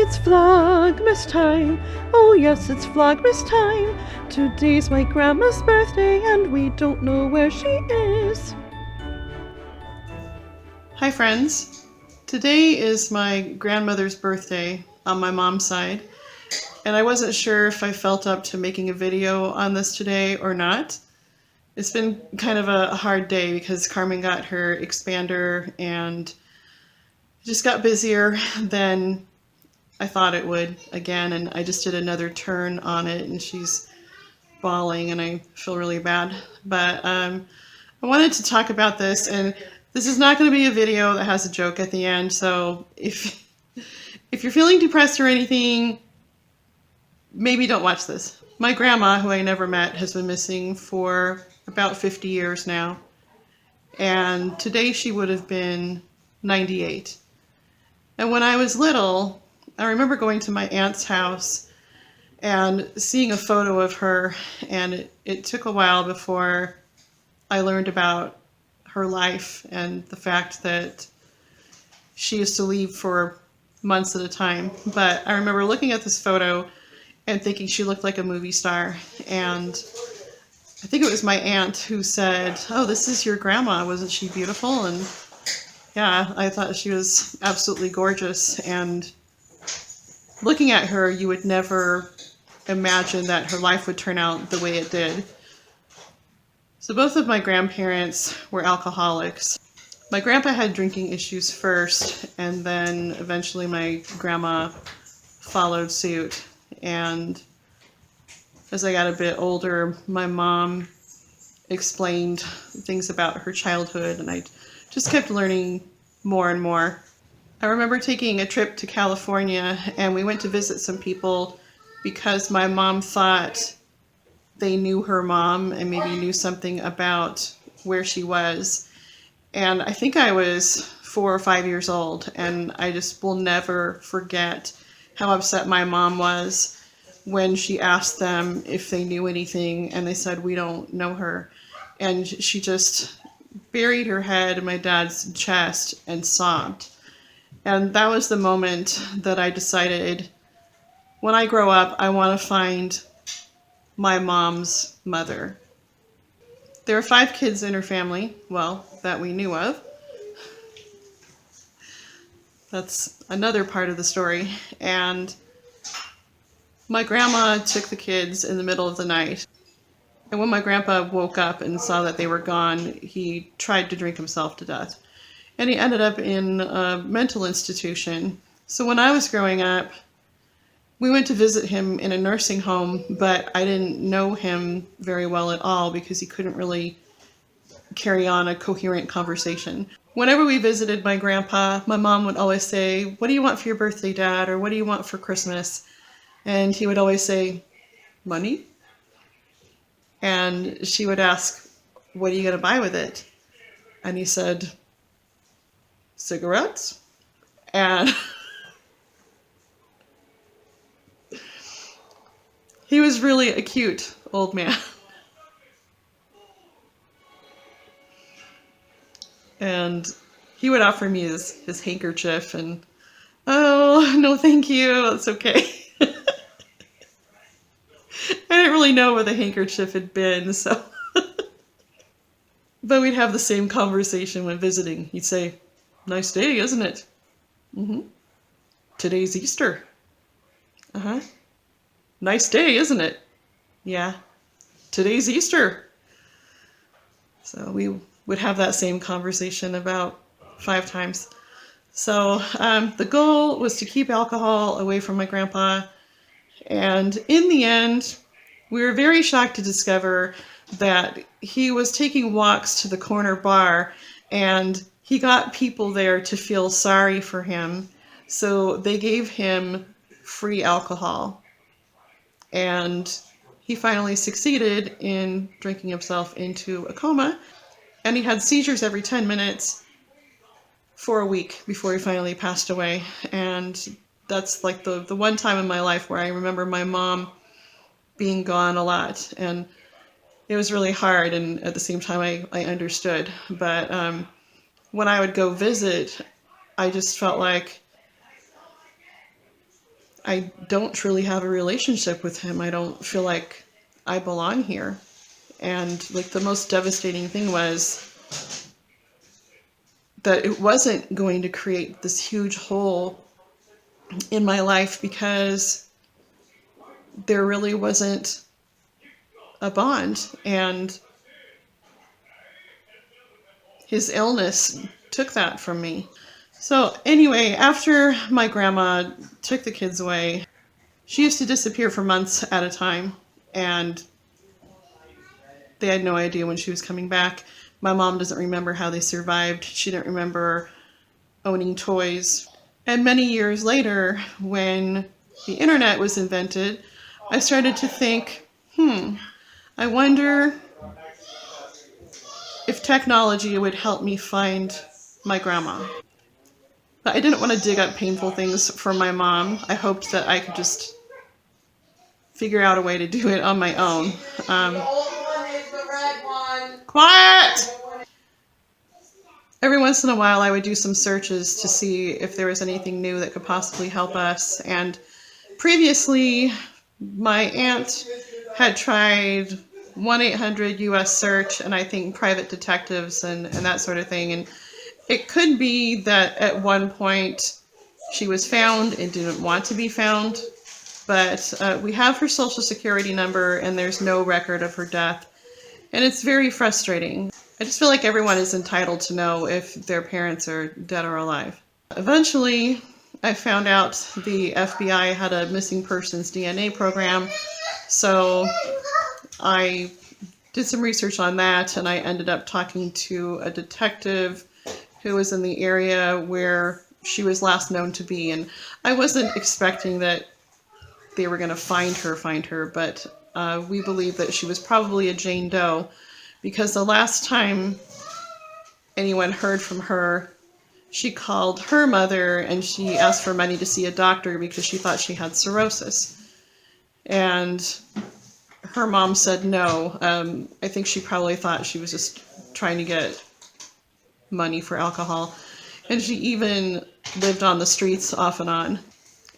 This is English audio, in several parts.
It's Vlogmas time. Oh yes, it's Vlogmas time. Today's my grandma's birthday and we don't know where she is. Hi friends. Today is my grandmother's birthday on my mom's side, and I wasn't sure if I felt up to making a video on this today or not. It's been kind of a hard day because Carmen got her expander and it just got busier than I thought it would again, and I just did another turn on it and she's bawling and I feel really bad. But I wanted to talk about this, and this is not going to be a video that has a joke at the end, so if you're feeling depressed or anything, maybe don't watch this. My grandma, who I never met, has been missing for about 50 years now, and today she would have been 98. And when I was little, I remember going to my aunt's house and seeing a photo of her, and it took a while before I learned about her life and the fact that she used to leave for months at a time. But I remember looking at this photo and thinking she looked like a movie star. And I think it was my aunt who said, "Oh, this is your grandma. Wasn't she beautiful?" And yeah, I thought she was absolutely gorgeous. And looking at her, you would never imagine that her life would turn out the way it did. So both of my grandparents were alcoholics. My grandpa had drinking issues first, and then eventually my grandma followed suit. And as I got a bit older, my mom explained things about her childhood, and I just kept learning more and more. I remember taking a trip to California, and we went to visit some people because my mom thought they knew her mom and maybe knew something about where she was. And I think I was 4 or 5 years old, and I just will never forget how upset my mom was when she asked them if they knew anything, and they said, "We don't know her." And she just buried her head in my dad's chest and sobbed. And that was the moment that I decided, when I grow up, I want to find my mom's mother. There were 5 kids in her family, well, that we knew of. That's another part of the story. And my grandma took the kids in the middle of the night. And when my grandpa woke up and saw that they were gone, he tried to drink himself to death. And he ended up in a mental institution. So when I was growing up, we went to visit him in a nursing home, but I didn't know him very well at all because he couldn't really carry on a coherent conversation. Whenever we visited my grandpa, my mom would always say, "What do you want for your birthday, Dad?" Or "What do you want for Christmas?" And he would always say, "Money." And she would ask, "What are you going to buy with it?" And he said, "Cigarettes." And he was really a cute old man. And he would offer me his handkerchief, and, "Oh, no thank you, that's okay." I didn't really know where the handkerchief had been, so. But we'd have the same conversation when visiting. He'd say, "Nice day, isn't it?" "Mm-hmm." "Today's Easter." "Uh-huh." "Nice day, isn't it?" "Yeah." "Today's Easter." So we would have that same conversation about 5 times. So the goal was to keep alcohol away from my grandpa. And in the end, we were very shocked to discover that he was taking walks to the corner bar, and he got people there to feel sorry for him. So they gave him free alcohol. And he finally succeeded in drinking himself into a coma. And he had seizures every 10 minutes for a week before he finally passed away. And that's like the one time in my life where I remember my mom being gone a lot. And it was really hard, and at the same time I understood. But when I would go visit, I just felt like I don't truly have a relationship with him. I don't feel like I belong here. And like the most devastating thing was that it wasn't going to create this huge hole in my life because there really wasn't a bond. And his illness took that from me. So anyway, after my grandma took the kids away, she used to disappear for months at a time, and they had no idea when she was coming back. My mom doesn't remember how they survived. She didn't remember owning toys. And many years later, when the internet was invented, I started to think, I wonder if technology would help me find my grandma. But I didn't want to dig up painful things for my mom. I hoped that I could just figure out a way to do it on my own. Quiet! Every once in a while I would do some searches to see if there was anything new that could possibly help us. And previously, my aunt had tried 1-800-US search and I think private detectives and that sort of thing. And it could be that at one point she was found and didn't want to be found, but we have her social security number and there's no record of her death. And it's very frustrating. I just feel like everyone is entitled to know if their parents are dead or alive. Eventually, I found out the FBI had a missing persons DNA program, so I did some research on that and I ended up talking to a detective who was in the area where she was last known to be. And I wasn't expecting that they were going to find her, but we believe that she was probably a Jane Doe because the last time anyone heard from her, she called her mother and she asked for money to see a doctor because she thought she had cirrhosis. And her mom said no. I think she probably thought she was just trying to get money for alcohol. And she even lived on the streets off and on.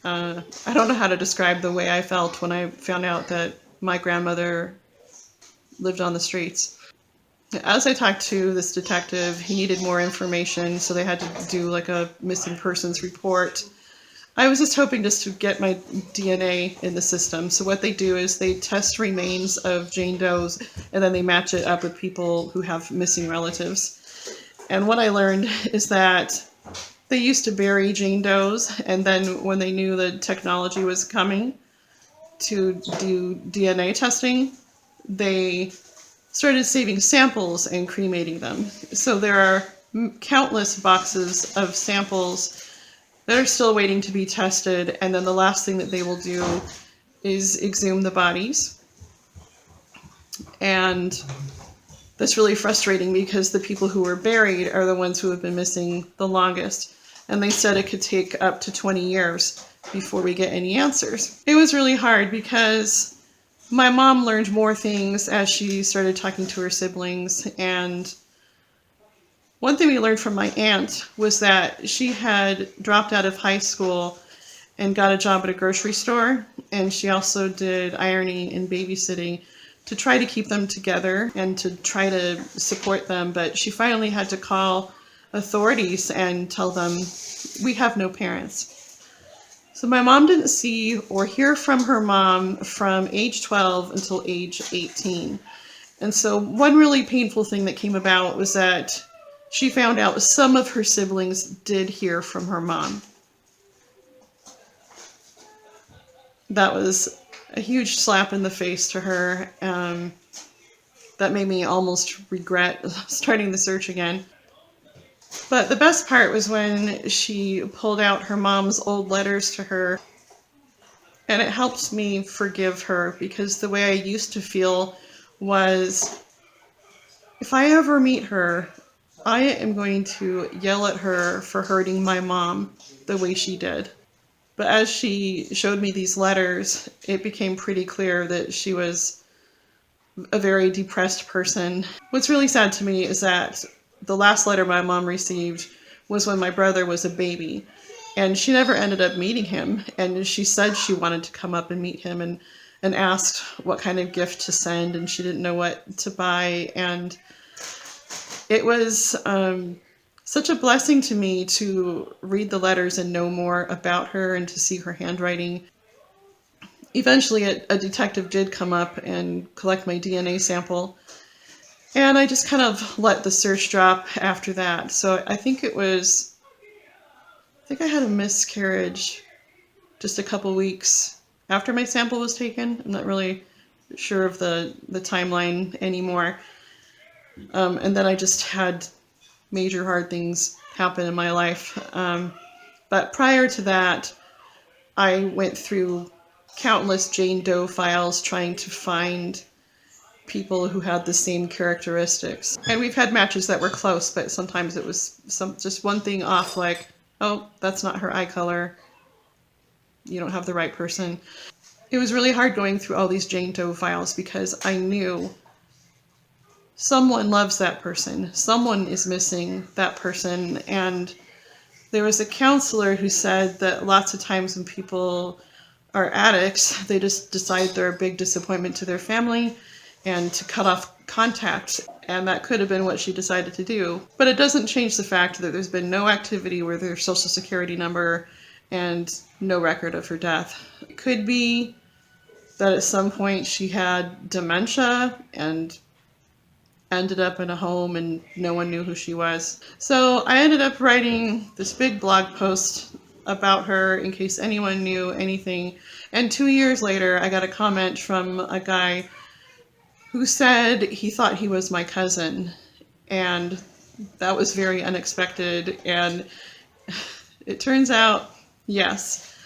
I don't know how to describe the way I felt when I found out that my grandmother lived on the streets. As I talked to this detective, he needed more information, so they had to do like a missing persons report. I was just hoping just to get my DNA in the system. So what they do is they test remains of Jane Does and then they match it up with people who have missing relatives. And what I learned is that they used to bury Jane Does, and then when they knew the technology was coming to do DNA testing, they started saving samples and cremating them. So there are countless boxes of samples that are still waiting to be tested, and then the last thing that they will do is exhume the bodies. And that's really frustrating because the people who were buried are the ones who have been missing the longest. And they said it could take up to 20 years before we get any answers. It was really hard because my mom learned more things as she started talking to her siblings. And one thing we learned from my aunt was that she had dropped out of high school and got a job at a grocery store. And she also did ironing and babysitting to try to keep them together and to try to support them. But she finally had to call authorities and tell them, we have no parents. So my mom didn't see or hear from her mom from age 12 until age 18. And so one really painful thing that came about was that she found out some of her siblings did hear from her mom. That was a huge slap in the face to her. That made me almost regret starting the search again. But the best part was when she pulled out her mom's old letters to her, and it helped me forgive her because the way I used to feel was, if I ever meet her, I am going to yell at her for hurting my mom the way she did. But as she showed me these letters, it became pretty clear that she was a very depressed person. What's really sad to me is that the last letter my mom received was when my brother was a baby. And she never ended up meeting him. And she said she wanted to come up and meet him, and asked what kind of gift to send, and she didn't know what to buy. And it was such a blessing to me to read the letters and know more about her and to see her handwriting. Eventually, a detective did come up and collect my DNA sample, and I just kind of let the search drop after that. So I think I had a miscarriage just a couple weeks after my sample was taken. I'm not really sure of the timeline anymore. And then I just had major hard things happen in my life. But prior to that, I went through countless Jane Doe files trying to find people who had the same characteristics. And we've had matches that were close, but sometimes it was just one thing off, like, oh, that's not her eye color. You don't have the right person. It was really hard going through all these Jane Doe files because I knew someone loves that person. Someone is missing that person. And there was a counselor who said that lots of times when people are addicts, they just decide they're a big disappointment to their family and to cut off contact. And that could have been what she decided to do. But it doesn't change the fact that there's been no activity with her social security number and no record of her death. It could be that at some point she had dementia and ended up in a home and no one knew who she was. So I ended up writing this big blog post about her in case anyone knew anything. And 2 years later, I got a comment from a guy who said he thought he was my cousin. And that was very unexpected. And it turns out, yes,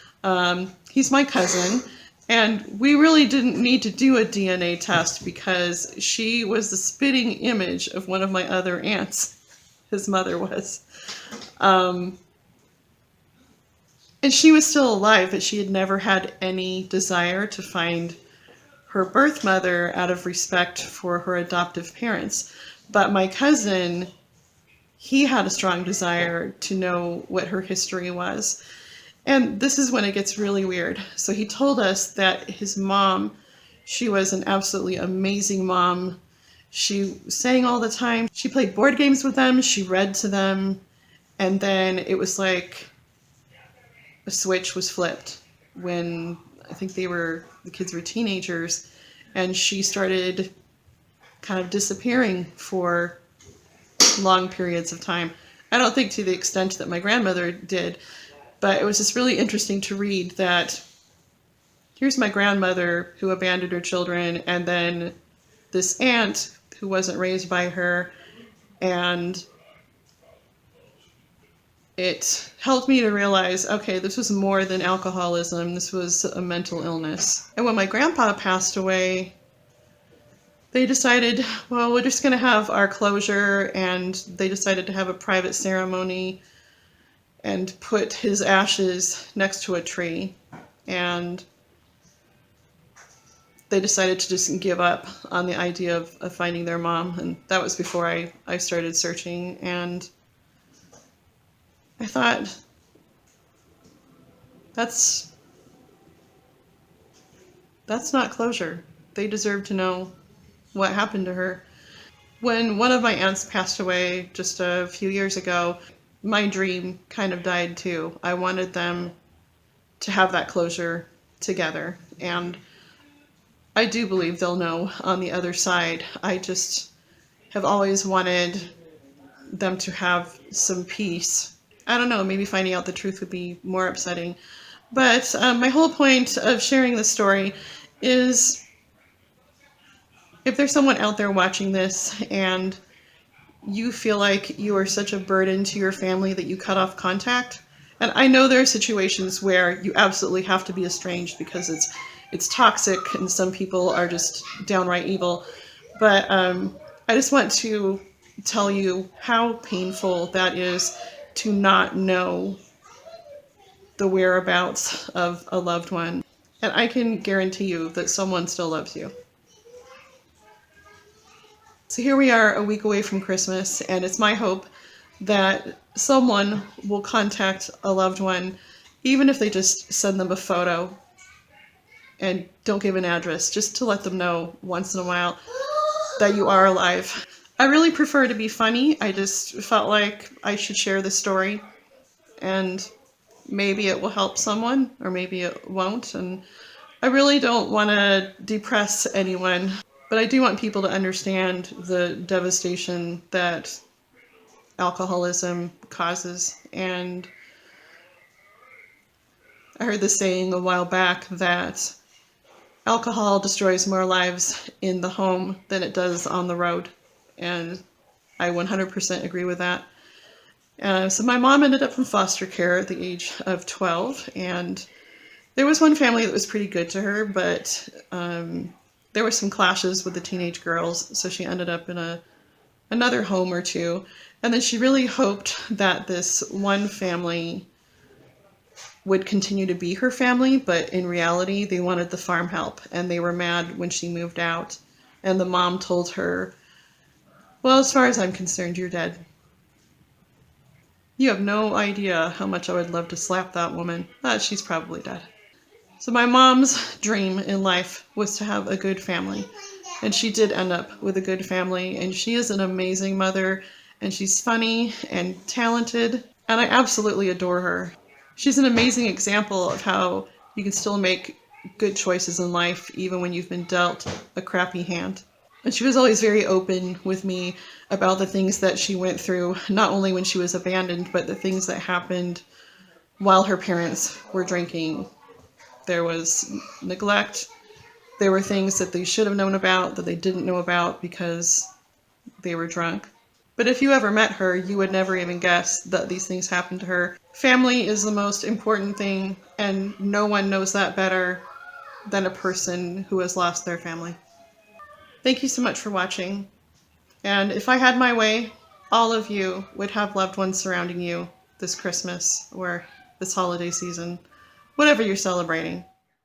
he's my cousin. And we really didn't need to do a DNA test because she was the spitting image of one of my other aunts. His mother was. And she was still alive, but she had never had any desire to find her birth mother out of respect for her adoptive parents. But my cousin, he had a strong desire to know what her history was. And this is when it gets really weird. So he told us that his mom, she was an absolutely amazing mom. She sang all the time. She played board games with them. She read to them. And then it was like a switch was flipped when I think the kids were teenagers. And she started kind of disappearing for long periods of time. I don't think to the extent that my grandmother did. But it was just really interesting to read that here's my grandmother who abandoned her children, and then this aunt who wasn't raised by her, and it helped me to realize, okay, this was more than alcoholism, this was a mental illness. And when my grandpa passed away, they decided, well, we're just going to have our closure, and they decided to have a private ceremony and put his ashes next to a tree. And they decided to just give up on the idea of finding their mom. And that was before I started searching. And I thought, that's not closure. They deserve to know what happened to her. When one of my aunts passed away just a few years ago, my dream kind of died too. I wanted them to have that closure together. And I do believe they'll know on the other side. I just have always wanted them to have some peace. I don't know, maybe finding out the truth would be more upsetting. But my whole point of sharing this story is if there's someone out there watching this and you feel like you are such a burden to your family that you cut off contact. And I know there are situations where you absolutely have to be estranged because it's toxic and some people are just downright evil. But I just want to tell you how painful that is to not know the whereabouts of a loved one. And I can guarantee you that someone still loves you. So here we are a week away from Christmas, and it's my hope that someone will contact a loved one, even if they just send them a photo and don't give an address, just to let them know once in a while that you are alive. I really prefer to be funny. I just felt like I should share this story, and maybe it will help someone, or maybe it won't. And I really don't want to depress anyone, but I do want people to understand the devastation that alcoholism causes. And I heard this saying a while back that alcohol destroys more lives in the home than it does on the road. And I 100% agree with that. So my mom ended up in foster care at the age of 12, and there was one family that was pretty good to her, but there were some clashes with the teenage girls, so she ended up in another home or two. And then she really hoped that this one family would continue to be her family, but in reality, they wanted the farm help, and they were mad when she moved out. And the mom told her, "Well, as far as I'm concerned, you're dead. You have no idea how much I would love to slap that woman. She's probably dead." So my mom's dream in life was to have a good family, and she did end up with a good family, and she is an amazing mother, and she's funny and talented, and I absolutely adore her. She's an amazing example of how you can still make good choices in life even when you've been dealt a crappy hand. And she was always very open with me about the things that she went through, not only when she was abandoned, but the things that happened while her parents were drinking. There was neglect. There were things that they should have known about that they didn't know about because they were drunk. But if you ever met her, you would never even guess that these things happened to her. Family is the most important thing, and no one knows that better than a person who has lost their family. Thank you so much for watching. And if I had my way, all of you would have loved ones surrounding you this Christmas or this holiday season, whatever you're celebrating.